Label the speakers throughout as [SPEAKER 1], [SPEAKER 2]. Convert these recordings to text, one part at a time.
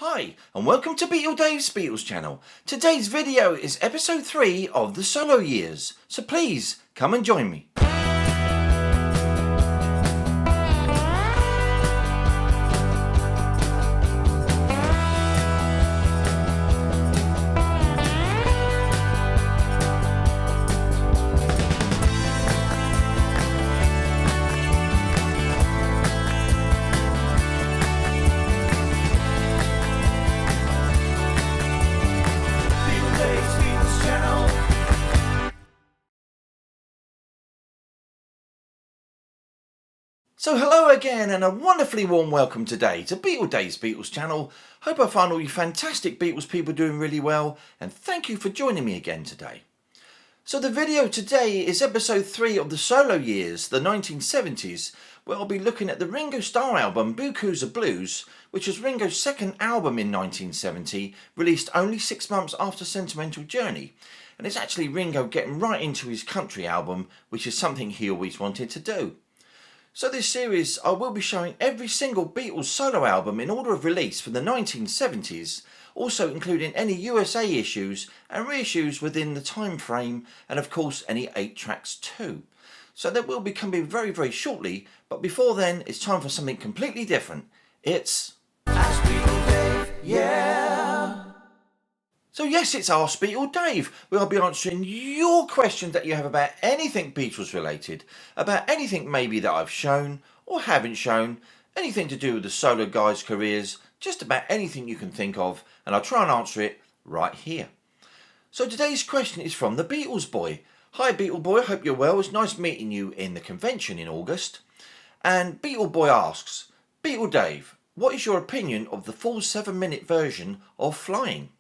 [SPEAKER 1] Hi, and welcome to BeatleDave's Beatles channel. Today's video is episode 3 of the solo years, so please come and join me. So hello again and a wonderfully warm welcome today to BeatleDave's Beatles channel. Hope I find all you fantastic Beatles people doing really well, and thank you for joining me again today. So the video today is episode 3 of the solo years, the 1970s, where I'll be looking at the Ringo Starr album Beaucoups of Blues, which was Ringo's second album in 1970, released only 6 months after Sentimental Journey. And it's actually Ringo getting right into his country album, which is something he always wanted to do. So this series I will be showing every single Beatles solo album in order of release from the 1970s, also including any USA issues and reissues within the time frame, and of course any 8 tracks too. So that will be coming very shortly, but before then it's time for something completely different. It's Ask BeatleDave, yeah! So yes, it's Ask BeatleDave, where I'll be answering your questions that you have about anything Beatles related, about anything maybe that I've shown or haven't shown, anything to do with the solo guys' careers, just about anything you can think of, and I'll try and answer it right here. So today's question is from the Beatles Boy. Hi Beatle Boy, hope you're well. It's nice meeting you in the convention in August. And Beatle Boy asks, BeatleDave, what is your opinion of the full 7-minute version of Flying?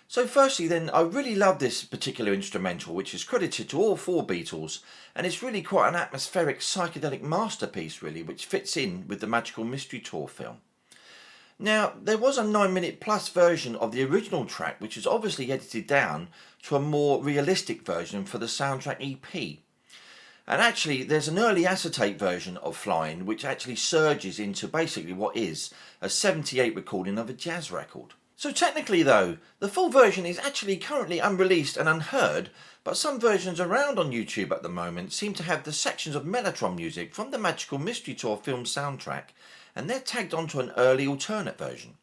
[SPEAKER 1] So firstly then, I really love this particular instrumental, which is credited to all 4 Beatles, and it's really quite an atmospheric psychedelic masterpiece really, which fits in with the Magical Mystery Tour film. Now, there was a 9-minute plus version of the original track, which was obviously edited down to a more realistic version for the soundtrack EP. And actually, there's an early acetate version of Flying, which actually surges into basically what is a 78 recording of a jazz record. So technically though, the full version is actually currently unreleased and unheard, but some versions around on YouTube at the moment seem to have the sections of Mellotron music from the Magical Mystery Tour film soundtrack, and they're tagged onto an early alternate version.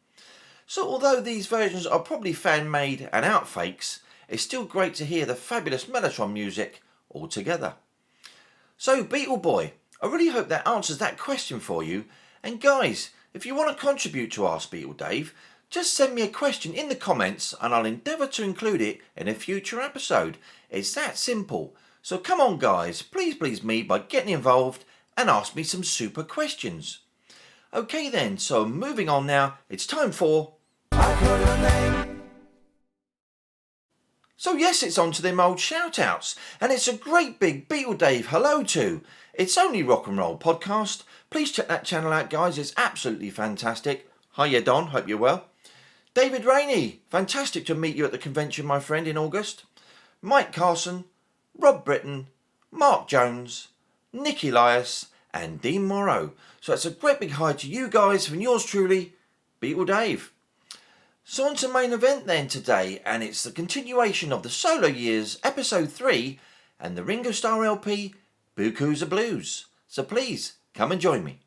[SPEAKER 1] So although these versions are probably fan-made and outfakes, it's still great to hear the fabulous Mellotron music all together. So Beatle Boy, I really hope that answers that question for you, and guys, if you want to contribute to Ask BeatleDave, just send me a question in the comments and I'll endeavour to include it in a future episode. It's that simple. So come on guys, please me by getting involved and ask me some super questions. Okay then, so moving on now, it's time for I Call Your Name. So yes, it's on to them old shout-outs, and it's a great big BeatleDave hello to. It's Only Rock and Roll podcast. Please check that channel out guys, it's absolutely fantastic. Hiya Don, hope you're well. David Rainey, fantastic to meet you at the convention, my friend, in August. Mike Carson, Rob Britton, Mark Jones, Nick Elias, and Dean Morrow. So it's a great big hi to you guys from yours truly, BeatleDave. So on to main event then today, and it's the continuation of the solo years, episode 3, and the Ringo Starr LP, Beaucoup of Blues. So please, come and join me.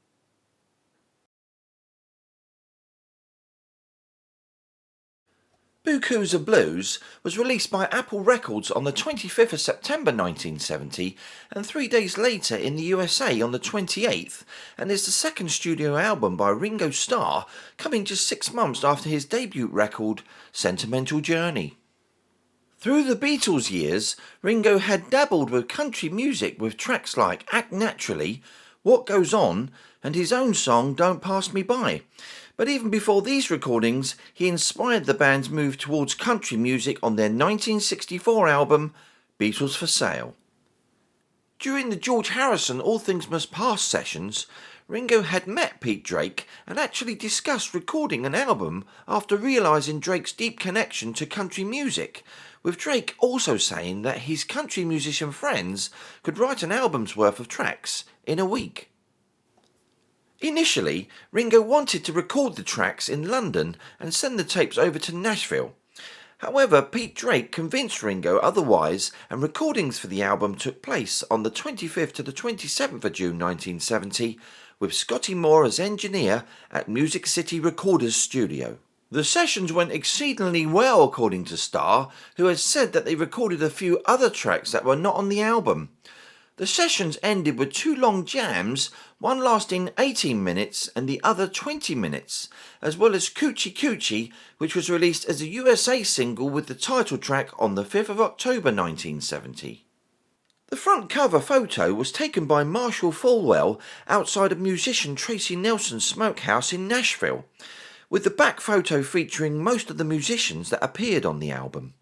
[SPEAKER 1] Beaucoup of Blues was released by Apple Records on the 25th of September 1970 and 3 days later in the USA on the 28th, and is the second studio album by Ringo Starr, coming just 6 months after his debut record Sentimental Journey. Through the Beatles years, Ringo had dabbled with country music with tracks like Act Naturally, What Goes On and his own song Don't Pass Me By. But even before these recordings, he inspired the band's move towards country music on their 1964 album, Beatles for Sale. During the George Harrison All Things Must Pass sessions, Ringo had met Pete Drake and actually discussed recording an album after realising Drake's deep connection to country music, with Drake also saying that his country musician friends could write an album's worth of tracks in a week. Initially, Ringo wanted to record the tracks in London and send the tapes over to Nashville. However, Pete Drake convinced Ringo otherwise, and recordings for the album took place on the 25th to the 27th of June 1970, with Scotty Moore as engineer at Music City Recorders Studio. The sessions went exceedingly well, according to Starr, who has said that they recorded a few other tracks that were not on the album. The sessions ended with 2 long jams, one lasting 18 minutes and the other 20 minutes, as well as Coochie Coochie, which was released as a USA single with the title track on the 5th of October 1970. The front cover photo was taken by Marshall Falwell outside of musician Tracy Nelson's smokehouse in Nashville, with the back photo featuring most of the musicians that appeared on the album.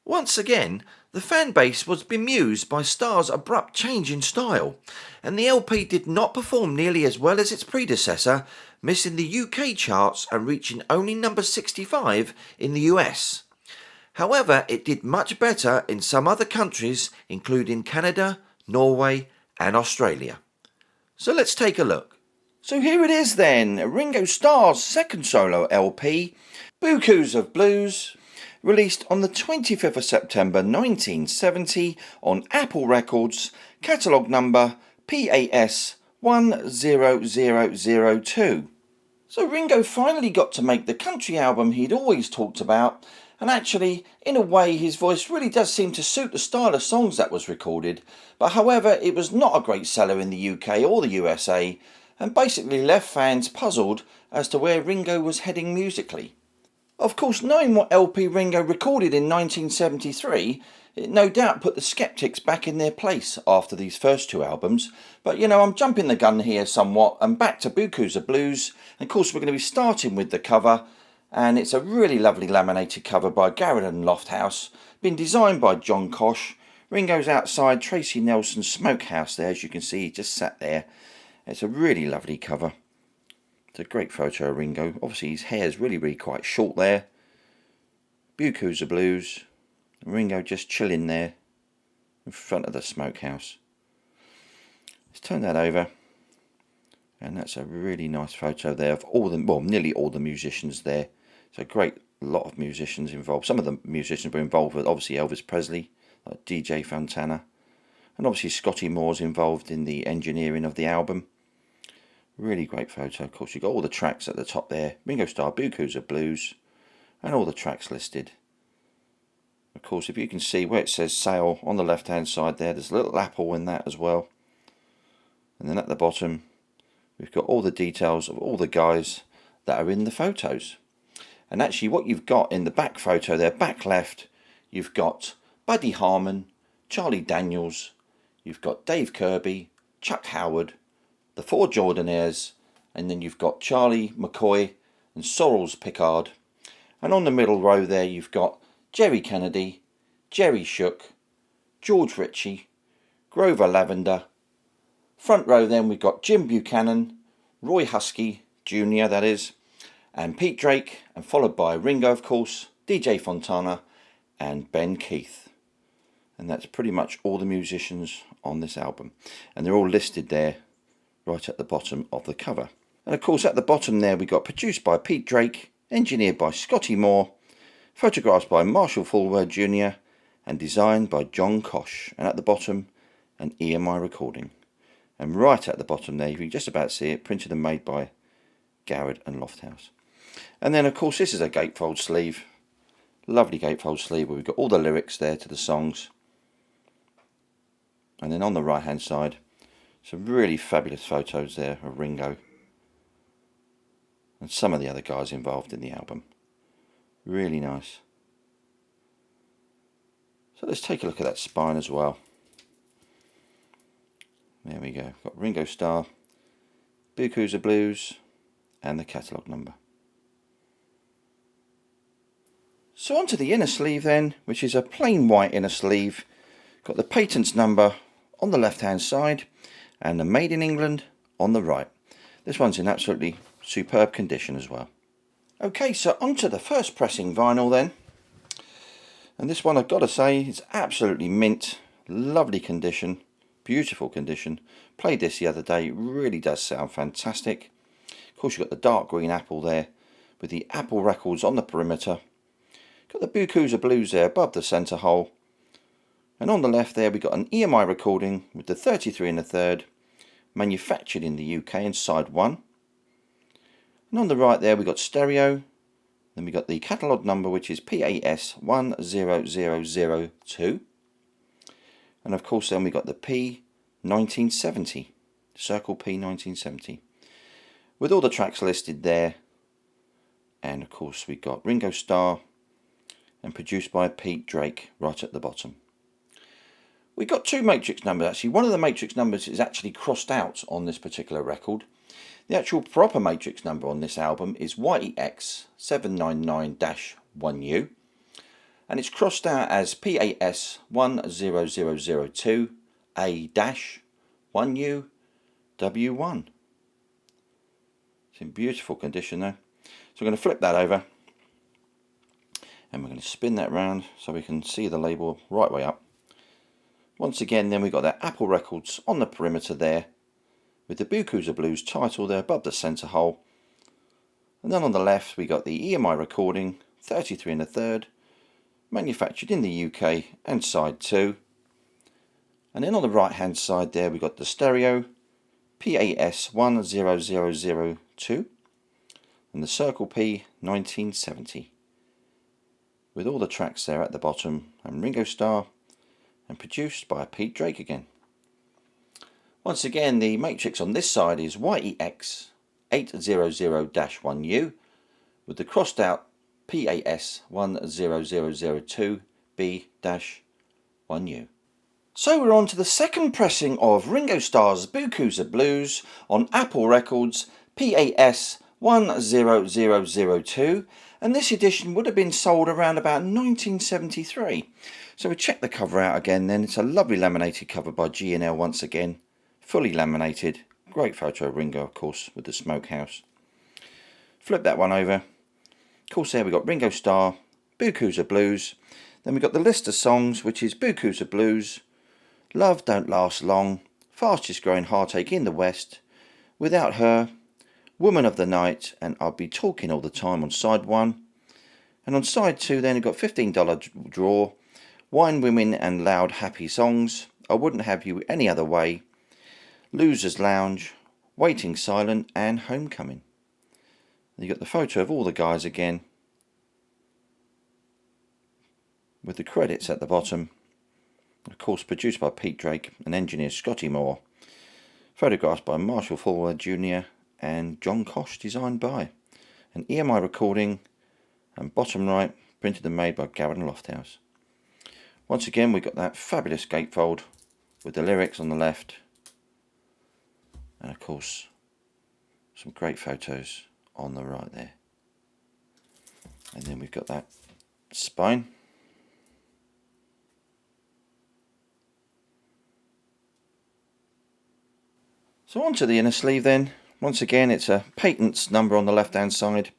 [SPEAKER 1] Once again, the fan base was bemused by Starr's abrupt change in style, and the LP did not perform nearly as well as its predecessor, missing the UK charts and reaching only number 65 in the US. However, it did much better in some other countries, including Canada, Norway and Australia. So let's take a look. So here it is then, Ringo Starr's second solo LP, Beaucoup of Blues, released on the 25th of September 1970 on Apple Records, catalogue number PAS 10002. So Ringo finally got to make the country album he'd always talked about, and actually, in a way, his voice really does seem to suit the style of songs that was recorded, but however, it was not a great seller in the UK or the USA, and basically left fans puzzled as to where Ringo was heading musically. Of course, knowing what LP Ringo recorded in 1973, it no doubt put the sceptics back in their place after these first 2 albums. But I'm jumping the gun here somewhat, and back to Beaucoup of Blues. And of course, we're going to be starting with the cover, and it's a really lovely laminated cover by Garrett and Lofthouse, been designed by John Kosh. Ringo's outside Tracy Nelson's smokehouse there, as you can see, he just sat there. It's a really lovely cover. It's a great photo of Ringo. Obviously his hair's really quite short there. Beaucoup of Blues. Ringo just chilling there in front of the smokehouse. Let's turn that over. And that's a really nice photo there of nearly all the musicians there. It's a great lot of musicians involved. Some of the musicians were involved with obviously Elvis Presley, like DJ Fontana. And obviously Scotty Moore's involved in the engineering of the album. Really great photo. Of course, you've got all the tracks at the top there. Ringo Starr, Beaucoup of Blues, and all the tracks listed. Of course, if you can see where it says Sale on the left-hand side there, there's a little apple in that as well. And then at the bottom, we've got all the details of all the guys that are in the photos. And actually, what you've got in the back photo there, back left, you've got Buddy Harman, Charlie Daniels, you've got Dave Kirby, Chuck Howard, the 4 Jordanaires, and then you've got Charlie McCoy and Sorrels Pickard. And on the middle row there you've got Jerry Kennedy, Jerry Shook, George Ritchie, Grover Lavender. Front row then we've got Jim Buchanan, Roy Husky Jr. that is, and Pete Drake, and followed by Ringo of course, DJ Fontana and Ben Keith. And that's pretty much all the musicians on this album. And they're all listed there right at the bottom of the cover. And of course at the bottom there we got produced by Pete Drake, engineered by Scotty Moore, photographs by Marshall Falwell Jr. and designed by John Kosh. And at the bottom an EMI recording. And right at the bottom there you can just about see it, printed and made by Garrett and Lofthouse. And then of course this is a gatefold sleeve, lovely gatefold sleeve where we've got all the lyrics there to the songs. And then on the right hand side, some really fabulous photos there of Ringo and some of the other guys involved in the album. Really nice. So let's take a look at that spine as well. There we go. We've got Ringo Starr, Beaucoup of Blues and the catalogue number. So onto the inner sleeve then, which is a plain white inner sleeve. Got the patents number on the left hand side and the Made in England on the right. This one's in absolutely superb condition as well. Okay, so onto the first pressing vinyl then. And this one I've got to say is absolutely mint, lovely condition, beautiful condition. Played this the other day, it really does sound fantastic. Of course, you've got the dark green apple there with the Apple records on the perimeter. Got the Beaucoup blues there above the centre hole. And on the left there we got an EMI recording with the 33 1/3, manufactured in the UK in side 1. And on the right there we got stereo. Then we got the catalogue number, which is PAS 10002. And of course then we got the P1970, Circle P1970. With all the tracks listed there. And of course we got Ringo Starr and produced by Pete Drake right at the bottom. We got two matrix numbers actually. One of the matrix numbers is actually crossed out on this particular record. The actual proper matrix number on this album is YEX 799-1U, and it's crossed out as PAS 10002 A-1U W1. It's in beautiful condition though. So we're going to flip that over and we're going to spin that round so we can see the label right way up. Once again then we've got that Apple records on the perimeter there with the Beaucoup Blues title there above the centre hole. And then on the left we got the EMI recording 33 1/3, manufactured in the UK and side 2. And then on the right hand side there we got the stereo PAS 10002 and the Circle P 1970 with all the tracks there at the bottom and Ringo Starr and produced by Pete Drake again. Once again the matrix on this side is YEX 800-1U with the crossed out PAS 10002 B-1U. So we're on to the second pressing of Ringo Starr's Beaucoup Blues on Apple Records PAS 10002, and this edition would have been sold around about 1973. So we check the cover out again then. It's a lovely laminated cover by G&L once again, fully laminated. Great photo of Ringo of course with the smokehouse. Flip that one over. Of course there we got Ringo Starr, Beaucoup Blues. Then we got the list of songs, which is Beaucoup Blues, Love Don't Last Long, Fastest Growing Heartache in the West, Without Her, Woman of the Night, and I'll Be Talking All the Time on side 1. And on side 2 then we've got $15 draw, Wine, Women and Loud Happy Songs, I Wouldn't Have You Any Other Way, Losers Lounge, Waiting Silent and Homecoming. And you got the photo of all the guys again with the credits at the bottom. Of course produced by Pete Drake and engineer Scotty Moore. Photographs by Marshall Fowler Jr. and John Kosh, designed by. An EMI recording, and bottom right printed and made by Garrett Lofthouse. Once again we got that fabulous gatefold with the lyrics on the left, and of course some great photos on the right there. And then we've got that spine. So onto the inner sleeve then. Once again it's a patents number on the left hand side,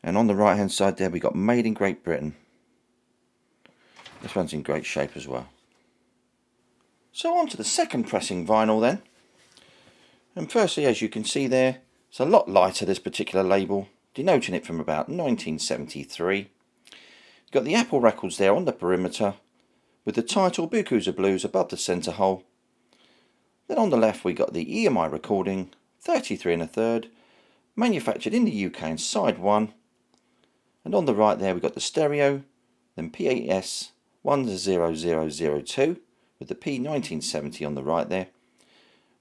[SPEAKER 1] and on the right hand side there we got Made in Great Britain. This one's in great shape as well. So on to the second pressing vinyl then. And firstly, as you can see there, it's a lot lighter, this particular label, denoting it from about 1973. You've got the Apple records there on the perimeter with the title Beaucoup Blues above the centre hole. Then on the left we got the EMI recording 33 1/3, manufactured in the UK in side 1. And on the right there we got the stereo, then PAS 10002 with the P1970 on the right there,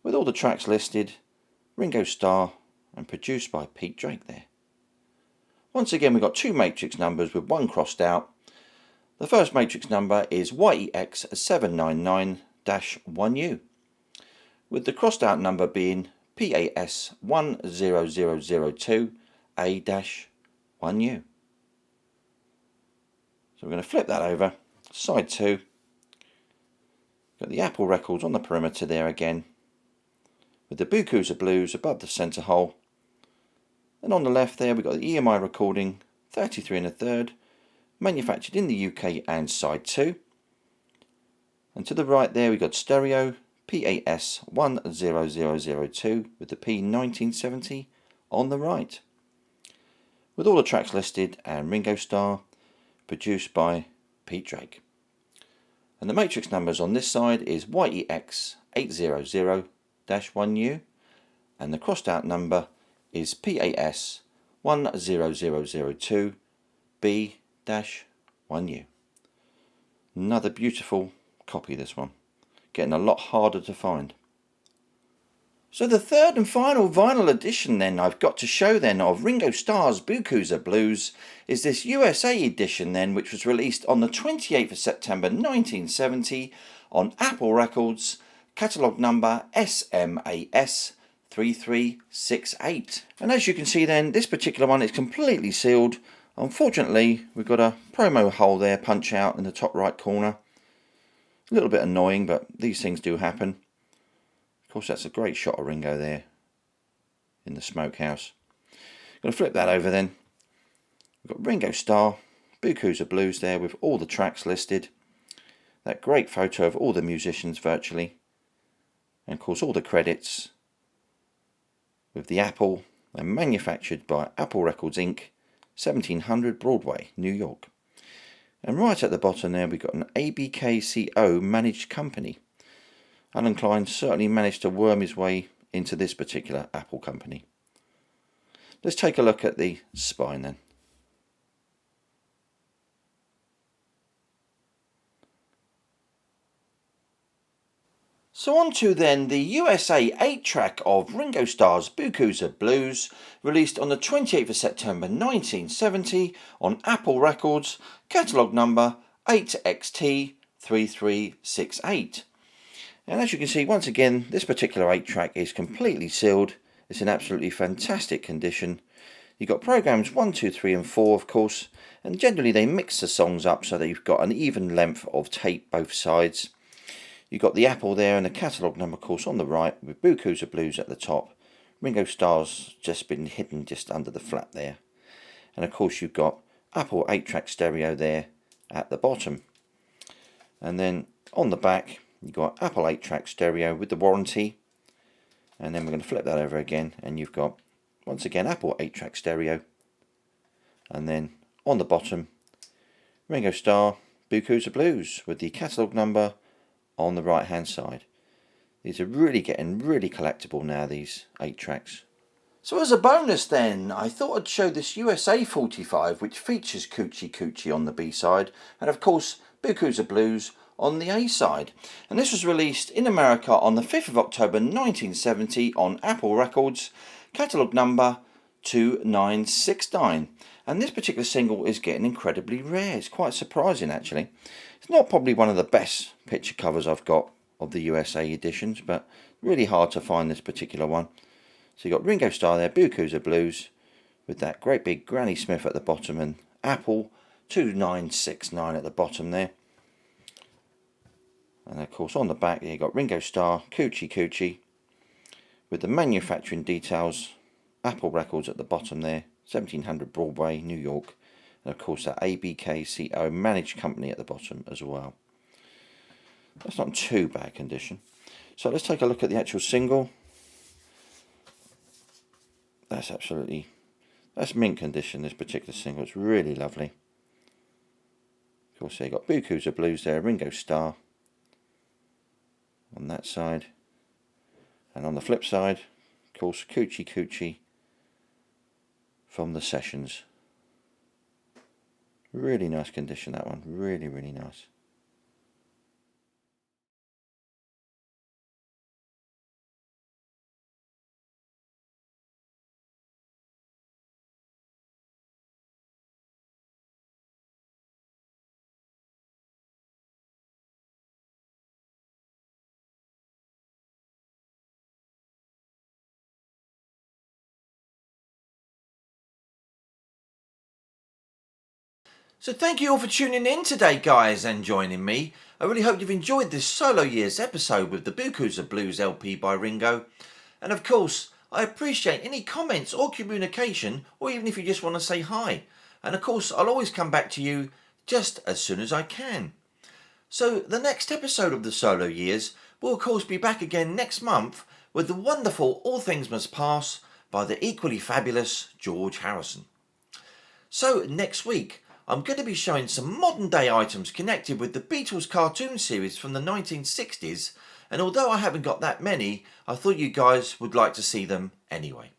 [SPEAKER 1] with all the tracks listed, Ringo Starr and produced by Pete Drake there. Once again we got two matrix numbers with one crossed out. The first matrix number is YEX 799-1U, with the crossed out number being PAS 10002 A-1U. So we're going to flip that over, side 2. Got the Apple records on the perimeter there again, with the Beaucoup Blues above the centre hole. And on the left there we've got the EMI recording 33 1/3, manufactured in the UK and side 2. And to the right there we've got stereo PAS 10002 with the P 1970 on the right. With all the tracks listed and Ringo Starr, produced by Pete Drake. And the matrix numbers on this side is YEX 800-1U, and the crossed out number is PAS 10002 B-1U. Another beautiful copy, this one. Getting a lot harder to find. So the third and final vinyl edition then I've got to show then of Ringo Starr's Beaucoup Blues is this USA edition then, which was released on the 28th of September 1970 on Apple Records, catalogue number SMAS 3368. And as you can see then, this particular one is completely sealed. Unfortunately, we've got a promo hole there, punch out in the top right corner. A little bit annoying, but these things do happen. Of course, that's a great shot of Ringo there in the smokehouse. Going to flip that over then. We've got Ringo Starr, Beaucoup Blues there with all the tracks listed. That great photo of all the musicians virtually. And of course all the credits with the Apple and manufactured by Apple Records Inc. 1700 Broadway, New York. And right at the bottom there we've got an ABKCO managed company. Alan Klein certainly managed to worm his way into this particular Apple company. Let's take a look at the spine then. So on to then the USA 8-track of Ringo Starr's Beaucoup Blues, released on the 28th of September 1970 on Apple Records, catalogue number 8XT3368. And as you can see, once again, this particular 8-track is completely sealed. It's in absolutely fantastic condition. You've got programs 1, 2, 3 and 4, of course, and generally they mix the songs up so that you've got an even length of tape both sides. You've got the Apple there and the catalogue number, of course, on the right with Beaucoup Blues at the top. Ringo Starr's just been hidden just under the flap there. And of course you've got Apple 8-track stereo there at the bottom. And then on the back you've got Apple 8-track stereo with the warranty. And then we're going to flip that over again and you've got, once again, Apple 8-track stereo. And then on the bottom, Ringo Starr, Beaucoup Blues with the catalogue number on the right hand side. These are really getting really collectible now, these 8 tracks. So as a bonus then, I thought I'd show this USA 45 which features Coochie Coochie on the B side and of course Beaucoup Blues on the A side. And this was released in America on the 5th of October 1970 on Apple Records, catalogue number 2969. And this particular single is getting incredibly rare. It's quite surprising actually. It's not probably one of the best picture covers I've got of the USA editions, but really hard to find this particular one. So you've got Ringo Starr there, Beaucoup Blues, with that great big Granny Smith at the bottom and Apple 2969 at the bottom there. And of course on the back you've got Ringo Starr, Coochie Coochie, with the manufacturing details, Apple Records at the bottom there, 1700 Broadway, New York. And of course that ABKCO managed company at the bottom as well. That's not in too bad condition. So let's take a look at the actual single. That's mint condition, this particular single. It's really lovely. Of course you've got Beaucoup Blues there, Ringo Starr on that side. And on the flip side, of course, Coochie Coochie from the Sessions. Really nice condition, that one. Really, really nice. So thank you all for tuning in today, guys, and joining me. I really hope you've enjoyed this solo years episode with the Beaucoup Blues LP by Ringo. And of course, I appreciate any comments or communication, or even if you just want to say hi. And of course, I'll always come back to you just as soon as I can. So the next episode of the solo years We'll of course be back again next month with the wonderful All Things Must Pass by the equally fabulous George Harrison. So next week I'm going to be showing some modern day items connected with the Beatles cartoon series from the 1960s, and although I haven't got that many, I thought you guys would like to see them anyway.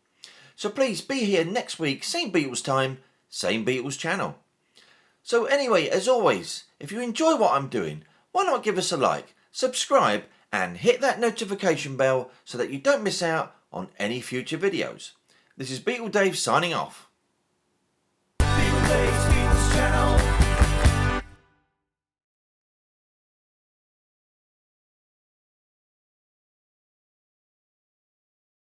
[SPEAKER 1] So please be here next week, same Beatles time, same Beatles channel. So anyway, as always, if you enjoy what I'm doing, why not give us a like, subscribe and hit that notification bell so that you don't miss out on any future videos. This is BeatleDave signing off. BeatleDave.